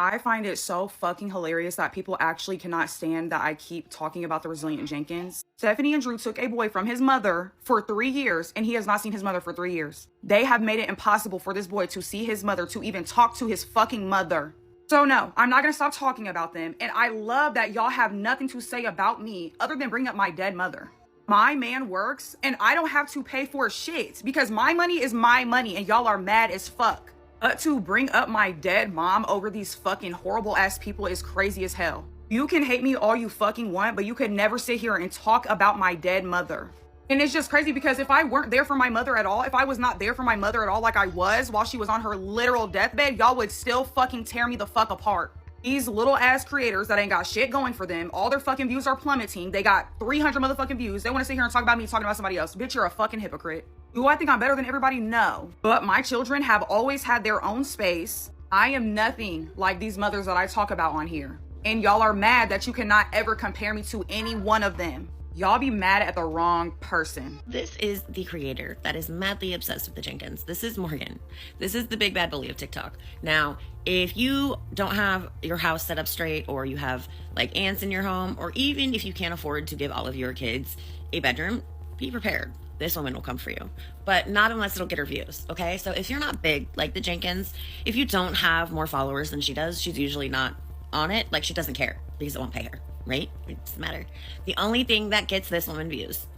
I find it so fucking hilarious that people actually cannot stand that I keep talking about the resilient Jenkins. Stephanie and Drew took a boy from his mother for 3 years, and he has not seen his mother for 3 years. They have made it impossible for this boy to see his mother, to even talk to his fucking mother. So no, I'm not gonna stop talking about them, and I love that y'all have nothing to say about me other than bring up my dead mother. My man works, and I don't have to pay for shit because my money is my money, and y'all are mad as fuck. To bring up my dead mom over these fucking horrible ass people is crazy as hell. You can hate me all you fucking want, but you could never sit here and talk about my dead mother. And it's just crazy because if I weren't there for my mother at all, if I was not there for my mother at all like I was while she was on her literal deathbed, y'all would still fucking tear me the fuck apart. These little ass creators that ain't got shit going for them, all their fucking views are plummeting. They got 300 motherfucking views. They want to sit here and talk about me talking about somebody else. Bitch, you're a fucking hypocrite. Do I think I'm better than everybody? No. But my children have always had their own space. I am nothing like these mothers that I talk about on here. And y'all are mad that you cannot ever compare me to any one of them. Y'all be mad at the wrong person. This is the creator that is madly obsessed with the Jenkins. This is Morgan. This is the big bad bully of TikTok. Now, if you don't have your house set up straight, or you have like ants in your home, or even if you can't afford to give all of your kids a bedroom, be prepared. This woman will come for you, but not unless it'll get her views, okay? So if you're not big like the Jenkins, if you don't have more followers than she does, she's usually not on it. Like, she doesn't care because it won't pay her, right? It doesn't matter. The only thing that gets this woman views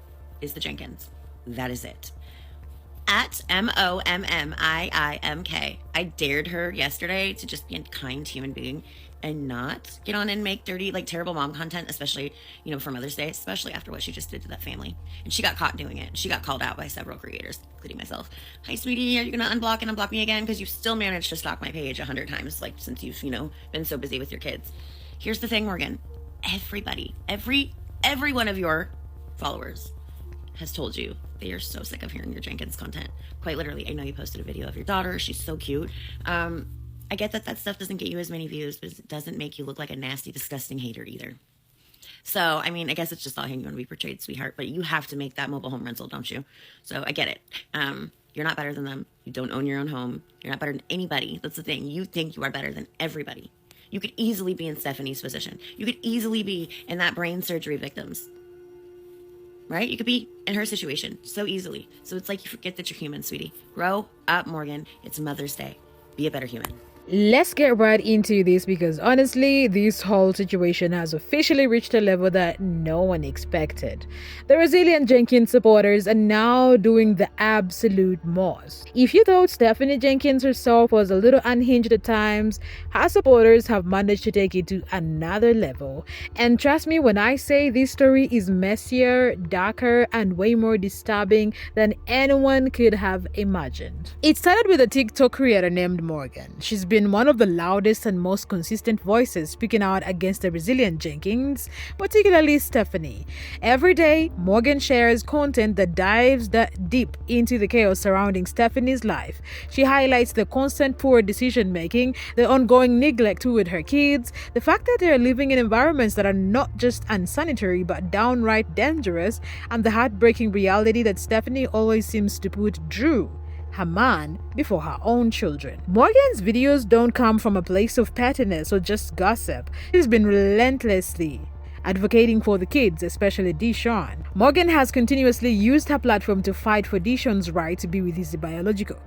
is the Jenkins. That is it. At MOMMIIMK, I dared her yesterday to just be a kind human being and not get on and make dirty, like terrible mom content, especially, you know, for Mother's Day, especially after what she just did to that family. And she got caught doing it. She got called out by several creators, including myself. Hi, sweetie, are you gonna unblock and unblock me again? Because you still managed to stalk my page 100 times, like, since you've, you know, been so busy with your kids. Here's the thing, Morgan. Everybody, every one of your followers has told you they are so sick of hearing your Jenkins content. Quite literally. I know you posted a video of your daughter. She's so cute. I get that stuff doesn't get you as many views, but it doesn't make you look like a nasty, disgusting hater either. So, I mean, I guess it's just all how you want to be portrayed, sweetheart, but you have to make that mobile home rental, don't you? So I get it. You're not better than them. You don't own your own home. You're not better than anybody. That's the thing. You think you are better than everybody. You could easily be in Stephanie's position. You could easily be in that brain surgery victims. Right? You could be in her situation so easily. So it's like you forget that you're human, sweetie. Grow up, Morgan. It's Mother's Day. Be a better human. Let's get right into this, because honestly, this whole situation has officially reached a level that no one expected. The resilient Jenkins supporters are now doing the absolute most. If you thought Stephanie Jenkins herself was a little unhinged at times, her supporters have managed to take it to another level. And trust me when I say this story is messier, darker, and way more disturbing than anyone could have imagined. It started with a TikTok creator named Morgan. She's been one of the loudest and most consistent voices speaking out against the resilient Jenkins, particularly Stephanie. Every day, Morgan shares content that dives deep into the chaos surrounding Stephanie's life. She highlights the constant poor decision making, the ongoing neglect toward her kids, the fact that they are living in environments that are not just unsanitary but downright dangerous, and the heartbreaking reality that Stephanie always seems to put Drew, her man, before her own children. Morgan's videos don't come from a place of pettiness or just gossip. She's been relentlessly advocating for the kids, especially Deshaun. Morgan has continuously used her platform to fight for Deshaun's right to be with his biological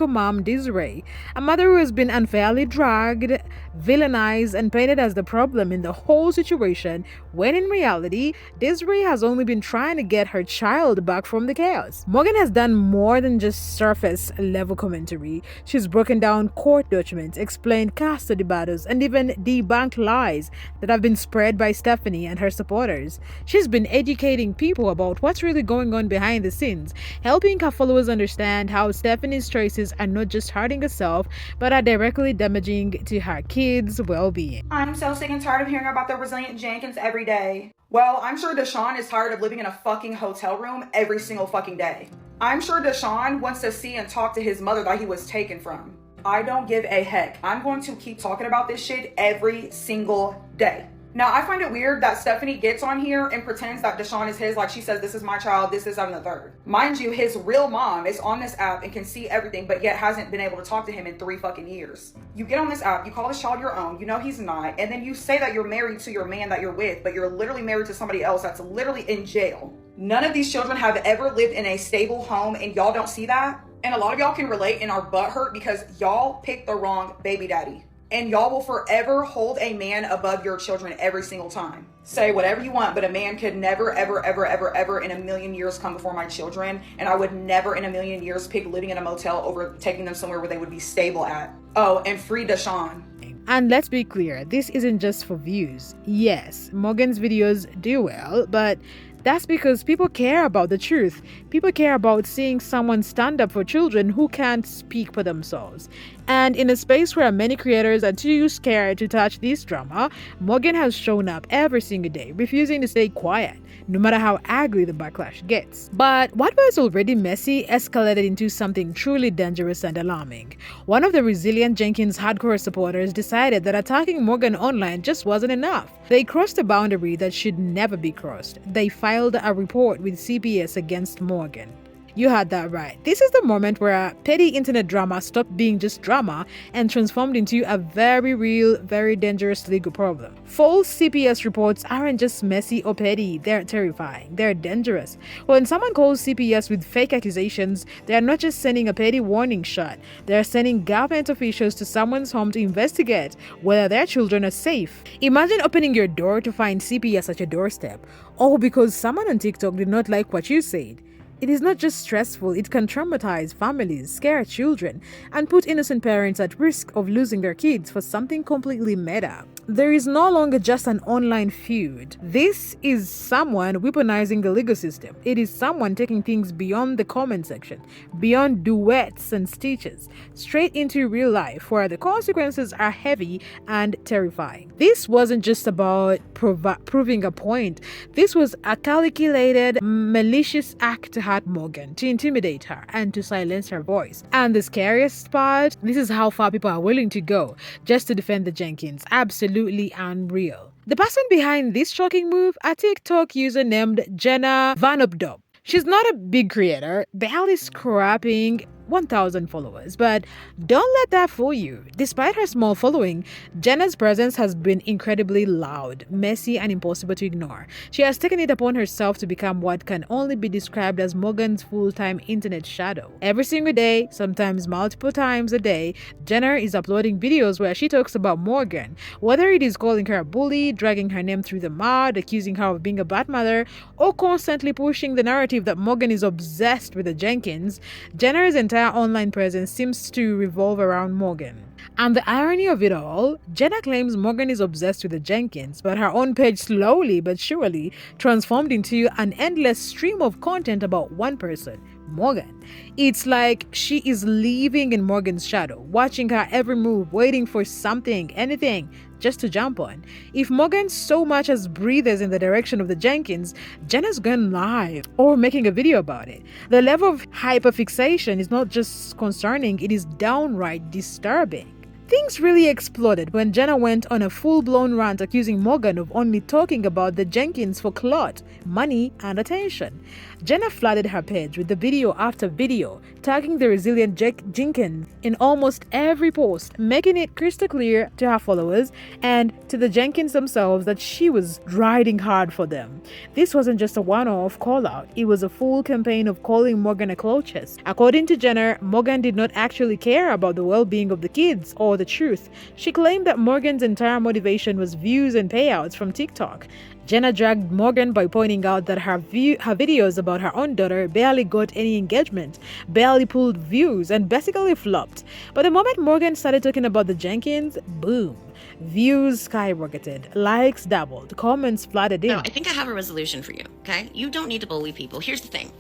mom, Desiree, a mother who has been unfairly dragged, villainized, and painted as the problem in the whole situation, when in reality, Desiree has only been trying to get her child back from the chaos. Morgan has done more than just surface level commentary. She's broken down court documents, explained custody battles, and even debunked lies that have been spread by Stephanie and her supporters. She's been educating people about what's really going on behind the scenes, helping her followers understand how Stephanie's choices are not just hurting herself, but are directly damaging to her kids' well-being. I'm so sick and tired of hearing about the resilient Jenkins every day. Well, I'm sure Deshaun is tired of living in a fucking hotel room every single fucking day. I'm sure Deshaun wants to see and talk to his mother that he was taken from. I don't give a heck. I'm going to keep talking about this shit every single day. Now, I find it weird that Stephanie gets on here and pretends that Deshaun is his, like she says, this is my child, this is, that, and the third. Mind you, his real mom is on this app and can see everything, but yet hasn't been able to talk to him in 3 fucking years. You get on this app, you call this child your own, you know he's not, and then you say that you're married to your man that you're with, but you're literally married to somebody else that's literally in jail. None of these children have ever lived in a stable home, and y'all don't see that. And a lot of y'all can relate and are butthurt because y'all picked the wrong baby daddy. And y'all will forever hold a man above your children every single time. Say whatever you want, but a man could never, ever, ever, ever, ever in a million years come before my children. And I would never in a million years pick living in a motel over taking them somewhere where they would be stable at. Oh, and free Deshaun. And let's be clear, this isn't just for views. Yes, Morgan's videos do well, but that's because people care about the truth. People care about seeing someone stand up for children who can't speak for themselves. And in a space where many creators are too scared to touch this drama, Morgan has shown up every single day, refusing to stay quiet, no matter how ugly the backlash gets. But what was already messy escalated into something truly dangerous and alarming. One of the resilient Jenkins hardcore supporters decided that attacking Morgan online just wasn't enough. They crossed a boundary that should never be crossed. They filed a report with CPS against Morgan. You had that right. This is the moment where petty internet drama stopped being just drama and transformed into a very real, very dangerous legal problem. False CPS reports aren't just messy or petty, they're terrifying, they're dangerous. When someone calls CPS with fake accusations, they're not just sending a petty warning shot, they're sending government officials to someone's home to investigate whether their children are safe. Imagine opening your door to find CPS at your doorstep, all because someone on TikTok did not like what you said. It is not just stressful, it can traumatize families, scare children, and put innocent parents at risk of losing their kids for something completely made up. There is no longer just an online feud. This is someone weaponizing the legal system. It is someone taking things beyond the comment section, beyond duets and stitches, straight into real life where the consequences are heavy and terrifying. This wasn't just about proving a point. This was a calculated, malicious act to hurt Morgan, to intimidate her, and to silence her voice. And the scariest part, this is how far people are willing to go just to defend the Jenkins. Absolutely unreal. The person behind this shocking move, a TikTok user named Jenna Vanopdop. She's not a big creator, barely scrapping 1,000 followers, but don't let that fool you. Despite her small following, Jenna's presence has been incredibly loud, messy, and impossible to ignore. She has taken it upon herself to become what can only be described as Morgan's full-time internet shadow. Every single day, sometimes multiple times a day, Jenna is uploading videos where she talks about Morgan, whether it is calling her a bully, dragging her name through the mud, accusing her of being a bad mother, or constantly pushing the narrative that Morgan is obsessed with the Jenkins. Jenna's entire online presence seems to revolve around Morgan. And the irony of it all, Jenna claims Morgan is obsessed with the Jenkins, but her own page slowly but surely transformed into an endless stream of content about one person, Morgan. It's like she is living in Morgan's shadow, watching her every move, waiting for something, anything, just to jump on. If Morgan so much as breathes in the direction of the Jenkins, Jenna's going live or making a video about it. The level of hyperfixation is not just concerning, it is downright disturbing. Things really exploded when Jenna went on a full-blown rant accusing Morgan of only talking about the Jenkins for clout, money, and attention. Jenna flooded her page with the video after video, tagging the resilient Jenkins in almost every post, making it crystal clear to her followers and to the Jenkins themselves that she was riding hard for them. This wasn't just a one-off call-out, it was a full campaign of calling Morgan a clochess. According to Jenna, Morgan did not actually care about the well-being of the kids or the truth. She claimed that Morgan's entire motivation was views and payouts from TikTok. Jenna dragged Morgan by pointing out that her videos about her own daughter barely got any engagement, barely pulled views, and basically flopped. But the moment Morgan started talking about the Jenkins, boom. Views skyrocketed, likes doubled, comments flooded in. No, I think I have a resolution for you, okay? You don't need to bully people. Here's the thing.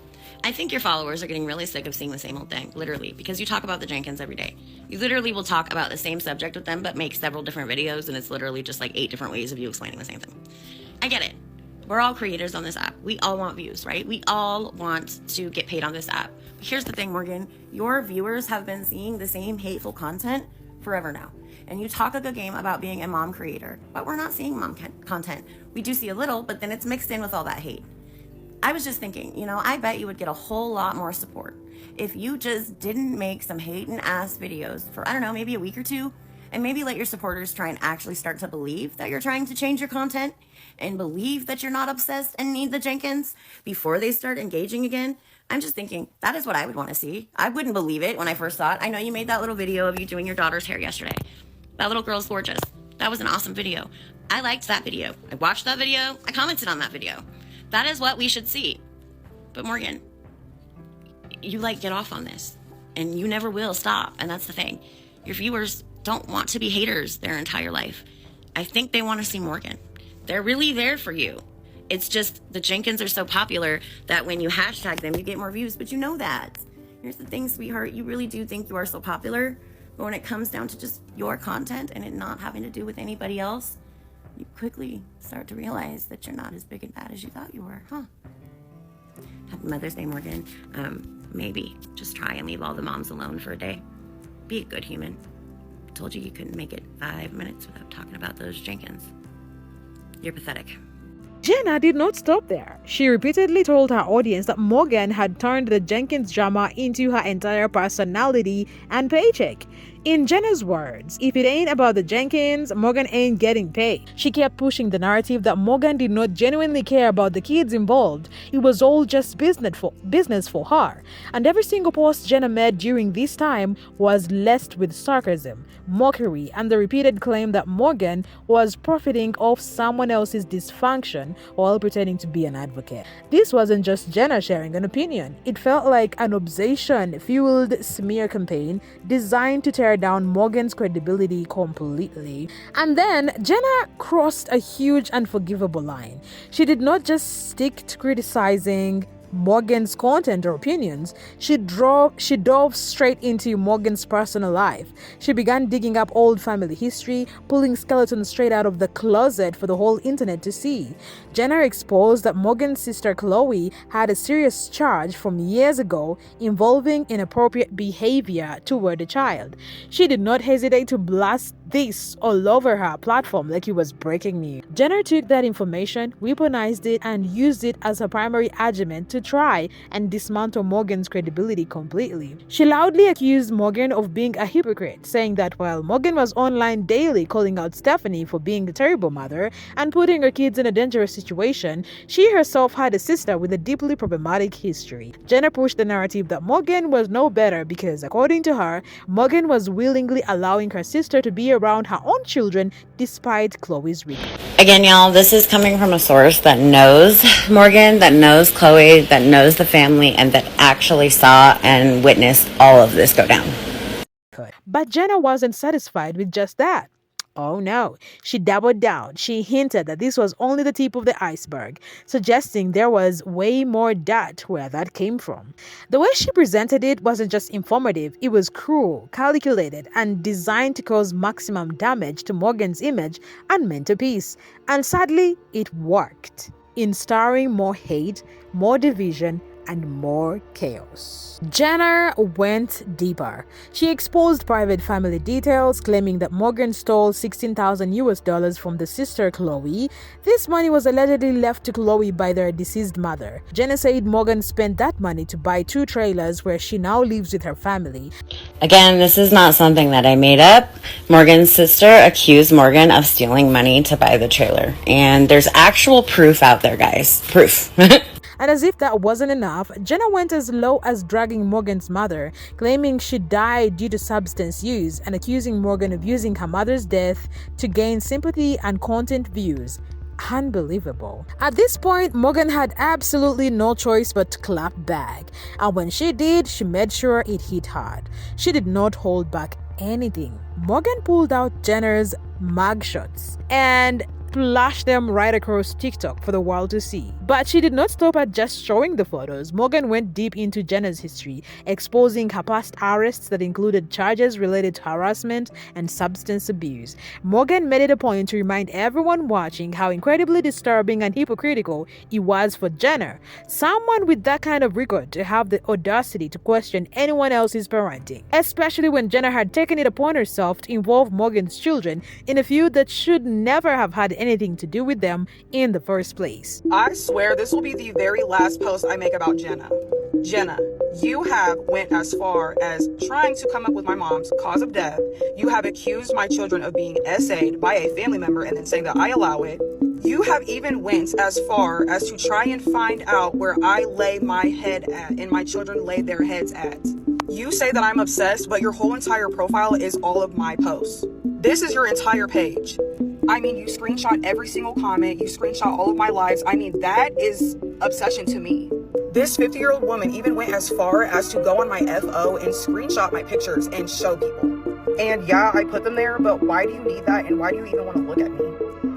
I think your followers are getting really sick of seeing the same old thing, literally, because you talk about the Jenkins every day. You literally will talk about the same subject with them, but make several different videos, and it's literally just like 8 different ways of you explaining the same thing. I get it. We're all creators on this app. We all want views, right? We all want to get paid on this app. But here's the thing, Morgan. Your viewers have been seeing the same hateful content forever now. and you talk a good game about being a mom creator, but we're not seeing mom content. We do see a little, but then it's mixed in with all that hate. I was just thinking, I bet you would get a whole lot more support if you just didn't make some hating ass videos for, I don't know, maybe a week or two, and maybe let your supporters try and actually start to believe that you're trying to change your content and believe that you're not obsessed and need the Jenkins before they start engaging again. I'm just thinking that is what I would want to see. I wouldn't believe it when I first saw it. I know you made that little video of you doing your daughter's hair yesterday. That little girl's gorgeous. That was an awesome video. I liked that video. I watched that video. I commented on that video. That is what we should see. But Morgan, you get off on this, and you never will stop. And that's the thing. Your viewers don't want to be haters their entire life. I think they want to see Morgan. They're really there for you. It's just the Jenkins are so popular that when you hashtag them, you get more views, but you know that. Here's the thing, sweetheart. You really do think you are so popular, but when it comes down to just your content and it not having to do with anybody else, you quickly start to realize that you're not as big and bad as you thought you were, huh? Happy Mother's Day, Morgan. Maybe just try and leave all the moms alone for a day. Be a good human. I told you couldn't make it 5 minutes without talking about those Jenkins. You're pathetic. Jenna did not stop there. She repeatedly told her audience that Morgan had turned the Jenkins drama into her entire personality and paycheck. In Jenna's words, if it ain't about the Jenkins, Morgan ain't getting paid. She kept pushing the narrative that Morgan did not genuinely care about the kids involved. It was all just business for her. And every single post Jenna made during this time was laced with sarcasm, mockery, and the repeated claim that Morgan was profiting off someone else's dysfunction while pretending to be an advocate. This wasn't just Jenna sharing an opinion. It felt like an obsession-fueled smear campaign designed to tear down Morgan's credibility completely. And then Jenna crossed a huge unforgivable line. She did not just stick to criticizing Morgan's content or opinions. She dove straight into Morgan's personal life. She began digging up old family history, pulling skeletons straight out of the closet for the whole internet to see. Jenna exposed that Morgan's sister Chloe had a serious charge from years ago involving inappropriate behavior toward a child. She did not hesitate to blast this all over her platform like it was breaking news. Jenna took that information, weaponized it, and used it as her primary argument to try and dismantle Morgan's credibility completely. She loudly accused Morgan of being a hypocrite, saying that while Morgan was online daily calling out Stephanie for being a terrible mother and putting her kids in a dangerous situation, she herself had a sister with a deeply problematic history. Jenna pushed the narrative that Morgan was no better because, according to her, Morgan was willingly allowing her sister to be around her own children despite Chloe's request. Again, y'all, this is coming from a source that knows Morgan, that knows Chloe, that knows the family, and that actually saw and witnessed all of this go down. But Jenna wasn't satisfied with just that. Oh no, she doubled down. She hinted that this was only the tip of the iceberg, suggesting there was way more dirt where that came from. The way she presented it wasn't just informative, it was cruel, calculated, and designed to cause maximum damage to Morgan's image and mental peace. And sadly, it worked, instilling more hate, more division, and more chaos. Jenna went deeper. She exposed private family details, claiming that Morgan stole $16,000 from the sister Chloe. This money was allegedly left to Chloe by their deceased mother. Jenna said Morgan spent that money to buy 2 trailers where she now lives with her family. Again, this is not something that I made up. Morgan's sister accused Morgan of stealing money to buy the trailer. And there's actual proof out there, guys. Proof. And as if that wasn't enough, Jenna went as low as dragging Morgan's mother, claiming she died due to substance use and accusing Morgan of using her mother's death to gain sympathy and content views. Unbelievable. At this point, Morgan had absolutely no choice but to clap back. And when she did, she made sure it hit hard. She did not hold back anything. Morgan pulled out Jenna's mugshots and splashed them right across TikTok for the world to see. But she did not stop at just showing the photos. Morgan went deep into Jenna's history, exposing her past arrests that included charges related to harassment and substance abuse. Morgan made it a point to remind everyone watching how incredibly disturbing and hypocritical it was for Jenna, someone with that kind of record, to have the audacity to question anyone else's parenting, especially when Jenna had taken it upon herself to involve Morgan's children in a feud that should never have had anything to do with them in the first place. I swear this will be the very last post I make about Jenna. Jenna, you have went as far as trying to come up with my mom's cause of death. You have accused my children of being SA'd by a family member and then saying that I allow it. You have even went as far as to try and find out where I lay my head at and my children lay their heads at. You say that I'm obsessed, but your whole entire profile is all of my posts. This is your entire page. I mean, you screenshot every single comment, you screenshot all of my lives. I mean, that is obsession to me. This 50-year-old woman even went as far as to go on my FO and screenshot my pictures and show people. And yeah, I put them there, but why do you need that and why do you even want to look at me?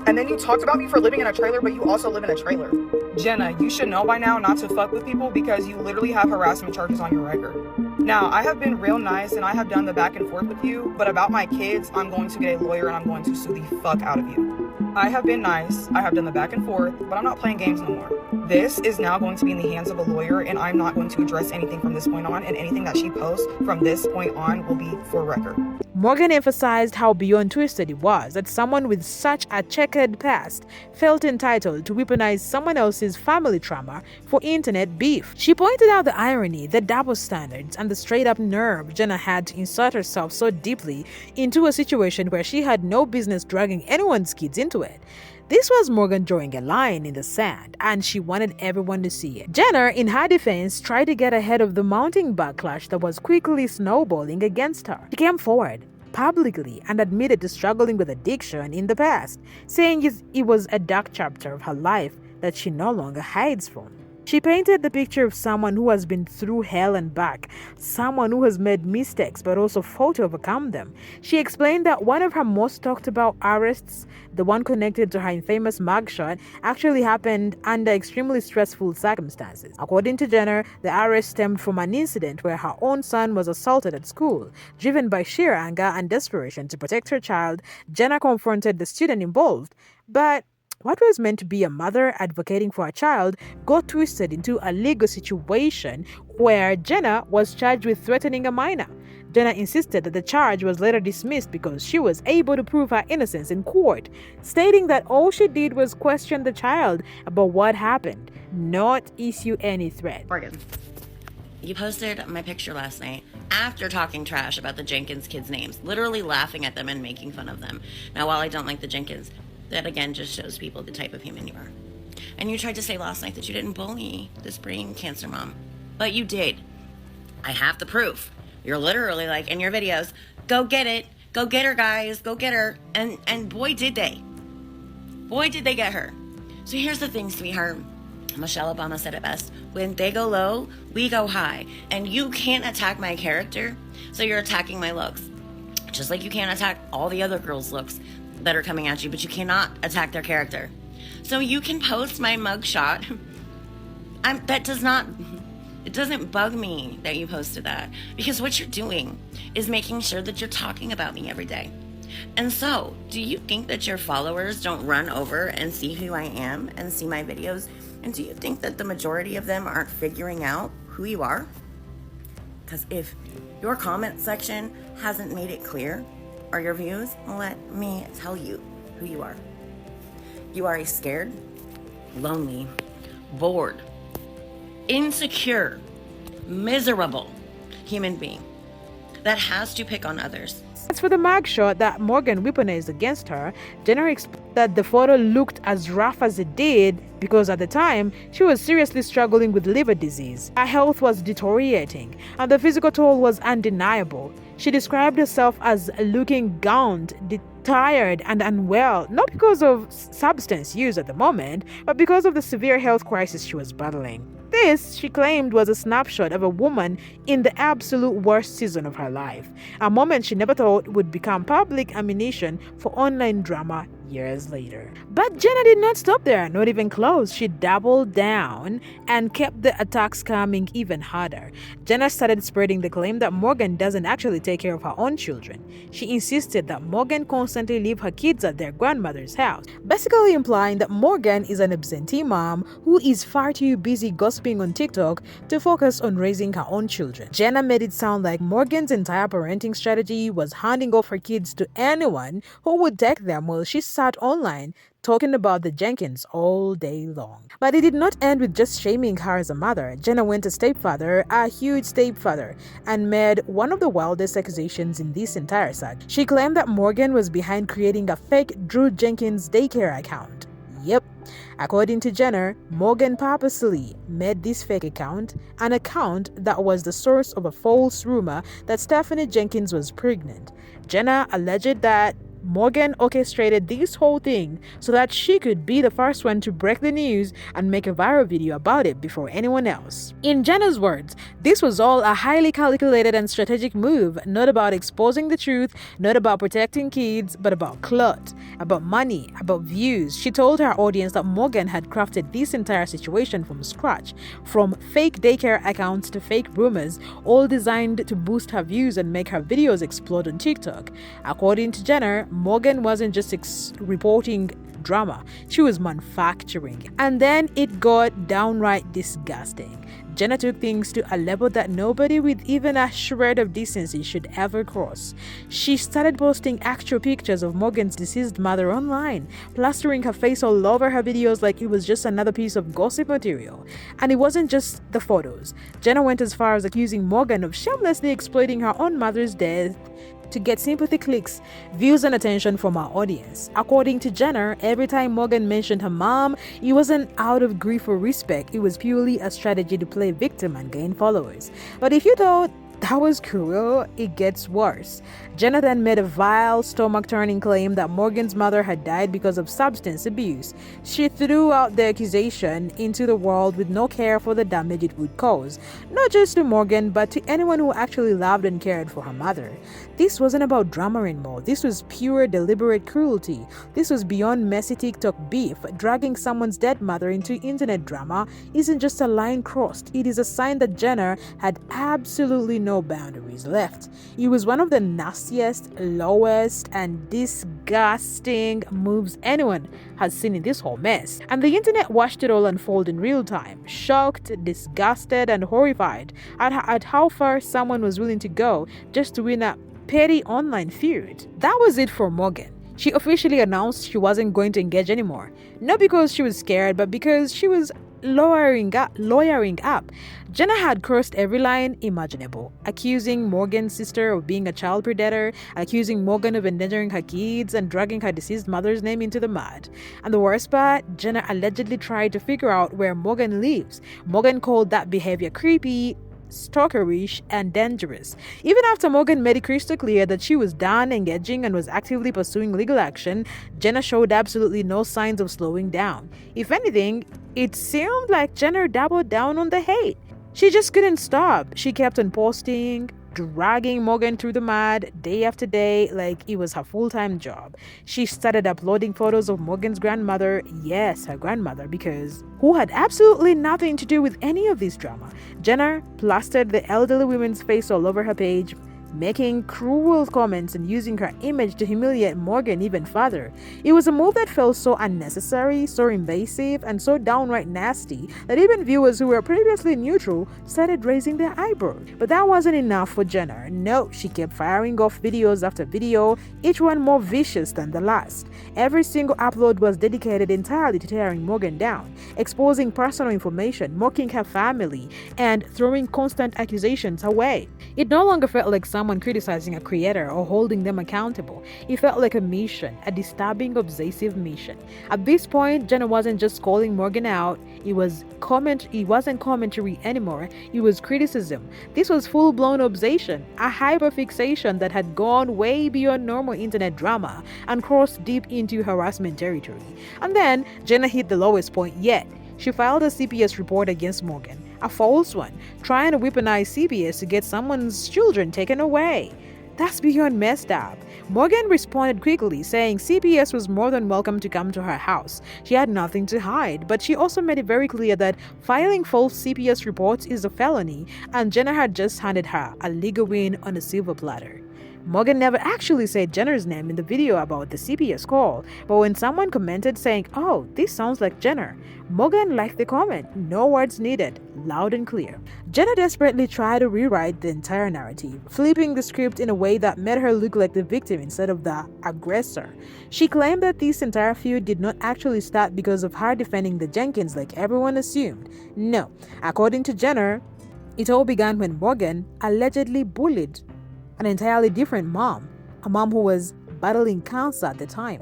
And then you talked about me for living in a trailer, but you also live in a trailer. Jenna, you should know by now not to fuck with people because you literally have harassment charges on your record. Now, I have been real nice and I have done the back and forth with you, but about my kids, I'm going to get a lawyer and I'm going to sue the fuck out of you. I have been nice, I have done the back and forth, but I'm not playing games no more. This is now going to be in the hands of a lawyer and I'm not going to address anything from this point on, and anything that she posts from this point on will be for record. Morgan emphasized how beyond twisted it was that someone with such a checkered past felt entitled to weaponize someone else's family trauma for internet beef. She pointed out the irony, the double standards, and the straight-up nerve Jenna had to insert herself so deeply into a situation where she had no business dragging anyone's kids into it. This was Morgan drawing a line in the sand, and she wanted everyone to see it. Jenna, in her defense, tried to get ahead of the mounting backlash that was quickly snowballing against her. She came forward publicly and admitted to struggling with addiction in the past, saying it was a dark chapter of her life that she no longer hides from. She painted the picture of someone who has been through hell and back, someone who has made mistakes but also fought to overcome them. She explained that one of her most talked about arrests, the one connected to her infamous mugshot, actually happened under extremely stressful circumstances. According to Jenna, the arrest stemmed from an incident where her own son was assaulted at school. Driven by sheer anger and desperation to protect her child, Jenna confronted the student involved, but what was meant to be a mother advocating for a child got twisted into a legal situation where Jenna was charged with threatening a minor. Jenna insisted that the charge was later dismissed because she was able to prove her innocence in court, stating that all she did was question the child about what happened, not issue any threat. Morgan, you posted my picture last night after talking trash about the Jenkins kids' names, literally laughing at them and making fun of them. Now, while I don't like the Jenkins, that again just shows people the type of human you are. And you tried to say last night that you didn't bully this brain cancer mom, but you did. I have the proof. You're literally like in your videos, go get it, go get her, guys, go get her. And boy did they get her. So here's the thing, sweetheart. Michelle Obama said it best: when they go low, we go high. And you can't attack my character, so you're attacking my looks. Just like you can't attack all the other girls' looks that are coming at you, but you cannot attack their character. So you can post my mugshot. It doesn't bug me that you posted that, because what you're doing is making sure that you're talking about me every day. And so, do you think that your followers don't run over and see who I am and see my videos? And do you think that the majority of them aren't figuring out who you are? Because if your comment section hasn't made it clear, or your views, let me tell you who you are. You are a scared, lonely, bored, insecure, miserable human being that has to pick on others. As for the mugshot that Morgan weaponized against her, Jenna explained that the photo looked as rough as it did because at the time, she was seriously struggling with liver disease. Her health was deteriorating, and the physical toll was undeniable. She described herself as looking gaunt, tired, and unwell, not because of substance use at the moment, but because of the severe health crisis she was battling. This, she claimed, was a snapshot of a woman in the absolute worst season of her life, a moment she never thought would become public ammunition for online drama years later. But Jenna did not stop there, not even close. She doubled down and kept the attacks coming even harder. Jenna started spreading the claim that Morgan doesn't actually take care of her own children. She insisted that Morgan constantly leave her kids at their grandmother's house, basically implying that Morgan is an absentee mom who is far too busy gossiping on TikTok to focus on raising her own children. Jenna made it sound like Morgan's entire parenting strategy was handing off her kids to anyone who would take them while she sat online talking about the Jenkins all day long. But it did not end with just shaming her as a mother. Jenna went a stepfather, a huge stepfather, and made one of the wildest accusations in this entire saga. She claimed that Morgan was behind creating a fake Drew Jenkins daycare account. Yep. According to Jenna, Morgan purposely made this fake account an account that was the source of a false rumor that Stephanie Jenkins was pregnant. Jenna alleged that Morgan orchestrated this whole thing so that she could be the first one to break the news and make a viral video about it before anyone else. In Jenna's words, this was all a highly calculated and strategic move, not about exposing the truth, not about protecting kids, but about clout, about money, about views. She told her audience that Morgan had crafted this entire situation from scratch, from fake daycare accounts to fake rumors, all designed to boost her views and make her videos explode on TikTok. According to Jenna, Morgan wasn't just reporting drama, she was manufacturing. And then it got downright disgusting. Jenna took things to a level that nobody with even a shred of decency should ever cross. She started posting actual pictures of Morgan's deceased mother online, plastering her face all over her videos like it was just another piece of gossip material. And it wasn't just the photos. Jenna went as far as accusing Morgan of shamelessly exploiting her own mother's death to get sympathy clicks, views, and attention from our audience. According to Jenna, every time Morgan mentioned her mom, it wasn't out of grief or respect, it was purely a strategy to play victim and gain followers. But if you thought that was cruel, it gets worse. Jenna then made a vile, stomach-turning claim that Morgan's mother had died because of substance abuse. She threw out the accusation into the world with no care for the damage it would cause, not just to Morgan, but to anyone who actually loved and cared for her mother. This wasn't about drama anymore. This was pure, deliberate cruelty. This was beyond messy TikTok beef. Dragging someone's dead mother into internet drama isn't just a line crossed. It is a sign that Jenna had absolutely no boundaries left. It was one of the nastiest, lowest, and disgusting moves anyone has seen in this whole mess. And the internet watched it all unfold in real time, shocked, disgusted, and horrified at how far someone was willing to go just to win a petty online feud. That was it for Morgan. She officially announced she wasn't going to engage anymore. Not because she was scared, but because she was lawyering up. Jenna had crossed every line imaginable, accusing Morgan's sister of being a child predator, accusing Morgan of endangering her kids, and dragging her deceased mother's name into the mud. And the worst part, Jenna allegedly tried to figure out where Morgan lives. Morgan called that behavior creepy, stalkerish, and dangerous. Even after Morgan made it crystal clear that she was done engaging and was actively pursuing legal action, Jenna showed absolutely no signs of slowing down. If anything, it seemed like Jenna doubled down on the hate. She just couldn't stop. She kept on posting, dragging Morgan through the mud day after day like it was her full-time job. She started uploading photos of Morgan's grandmother, yes, her grandmother, because who had absolutely nothing to do with any of this drama. Jenna plastered the elderly woman's face all over her page, making cruel comments and using her image to humiliate Morgan even further. It was a move that felt so unnecessary, so invasive, and so downright nasty that even viewers who were previously neutral started raising their eyebrows. But that wasn't enough for Jenna. No, she kept firing off videos after video, each one more vicious than the last. Every single upload was dedicated entirely to tearing Morgan down, exposing personal information, mocking her family, and throwing constant accusations her way. It no longer felt like someone criticizing a creator or holding them accountable. It felt like a mission, a disturbing, obsessive mission. At this point, Jenna wasn't just calling Morgan out. It wasn't commentary anymore. It was criticism. This was full-blown obsession, a hyperfixation that had gone way beyond normal internet drama and crossed deep into harassment territory. And then Jenna hit the lowest point yet. She filed a CPS report against Morgan, a false one, trying to weaponize CPS to get someone's children taken away. That's beyond messed up. Morgan responded quickly, saying CPS was more than welcome to come to her house. She had nothing to hide, but she also made it very clear that filing false CPS reports is a felony, and Jenna had just handed her a legal win on a silver platter. Morgan never actually said Jenner's name in the video about the CPS call, but when someone commented saying, "Oh, this sounds like Jenner," Morgan liked the comment. No words needed, loud and clear. Jenna desperately tried to rewrite the entire narrative, flipping the script in a way that made her look like the victim instead of the aggressor. She claimed that this entire feud did not actually start because of her defending the Jenkins like everyone assumed. No, according to Jenner, it all began when Morgan allegedly bullied an entirely different mom, a mom who was battling cancer at the time.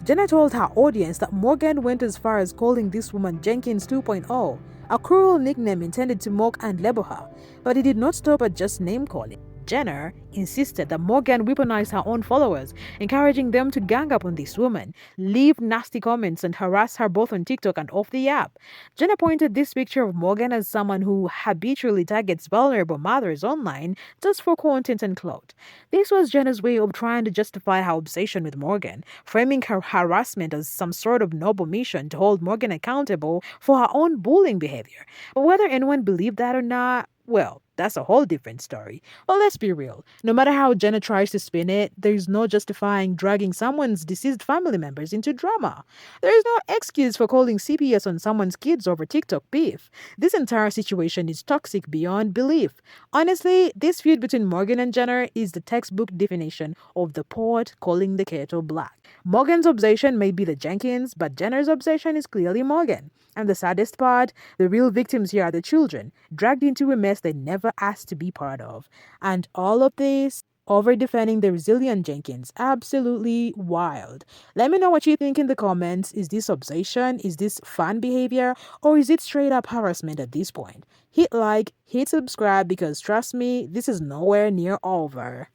Jenna told her audience that Morgan went as far as calling this woman Jenkins 2.0, a cruel nickname intended to mock and label her, but it did not stop at just name calling. Jenner insisted that Morgan weaponized her own followers, encouraging them to gang up on this woman, leave nasty comments, and harass her both on TikTok and off the app. Jenna pointed this picture of Morgan as someone who habitually targets vulnerable mothers online just for content and clout. This was Jenna's way of trying to justify her obsession with Morgan, framing her harassment as some sort of noble mission to hold Morgan accountable for her own bullying behavior. But whether anyone believed that or not, well, that's a whole different story. But let's be real. No matter how Jenna tries to spin it, there's no justifying dragging someone's deceased family members into drama. There is no excuse for calling CPS on someone's kids over TikTok beef. This entire situation is toxic beyond belief. Honestly, this feud between Morgan and Jenna is the textbook definition of the pot calling the kettle black. Morgan's obsession may be the Jenkins, but Jenner's obsession is clearly Morgan. And the saddest part, the real victims here are the children, dragged into a mess they never asked to be part of. And all of this over defending the resilient Jenkins. Absolutely wild. Let me know what you think in the comments. Is this obsession? Is this fan behavior? Or is it straight up harassment at this point? Hit like, hit subscribe, because trust me, this is nowhere near over.